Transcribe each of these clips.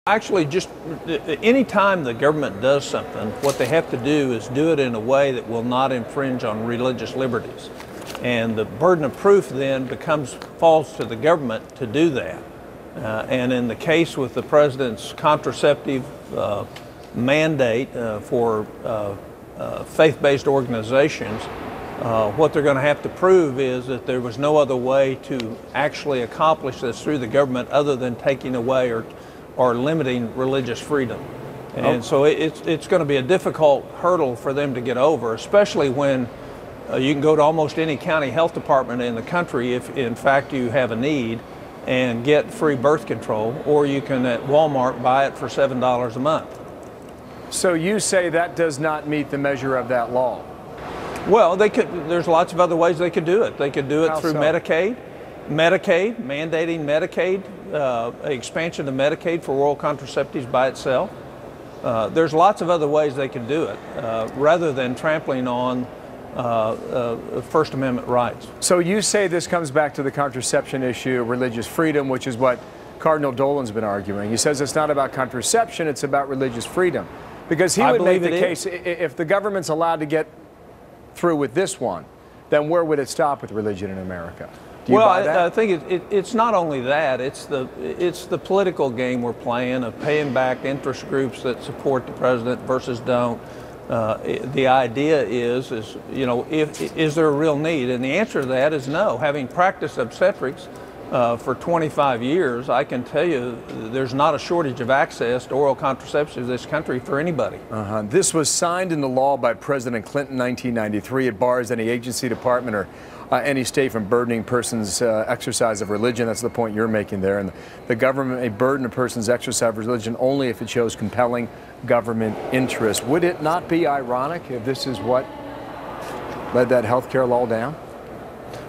Actually, just any time the government does something, what they have to do is do it in a way that will not infringe on religious liberties. And the burden of proof then falls to the government to do that. And in the case with the president's contraceptive mandate for faith-based organizations, what they're going to have to prove is that there was no other way to actually accomplish this through the government other than taking away or limiting religious freedom. And so it's going to be a difficult hurdle for them to get over, especially when you can go to almost any county health department in the country if in fact you have a need and get free birth control, or you can at Walmart buy it for $7 a month. So you say that does not meet the measure of that law? Well, there's lots of other ways they could do it. They could do it through Medicaid, mandating Medicaid, expansion of Medicaid for oral contraceptives by itself. There's lots of other ways they can do it rather than trampling on First Amendment rights. So you say this comes back to the contraception issue, religious freedom, which is what Cardinal Dolan's been arguing. He says it's not about contraception, it's about religious freedom. Because he would make the case, if the government's allowed to get through with this one, then where would it stop with religion in America? Do you buy that? I think it's not only that, it's the political game we're playing of paying back interest groups that support the president versus don't. The idea is you know, is there a real need? And the answer to that is no. Having practiced obstetrics for 25 years, I can tell you there's not a shortage of access to oral contraception in this country for anybody. This was signed into law by President Clinton in 1993. It bars any agency, department, or any state from burdening persons' exercise of religion. That's the point you're making there. And the government may burden a person's exercise of religion only if it shows compelling government interest. Would it not be ironic if this is what led that health care law down?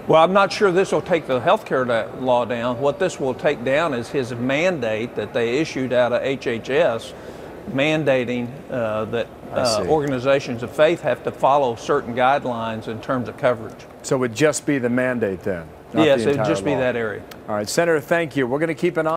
Well, I'm not sure this will take the health care law down. What this will take down is his mandate that they issued out of HHS, mandating that organizations of faith have to follow certain guidelines in terms of coverage. So it would just be the mandate then? Yes, it would just be that area. All right, Senator, thank you. We're going to keep an eye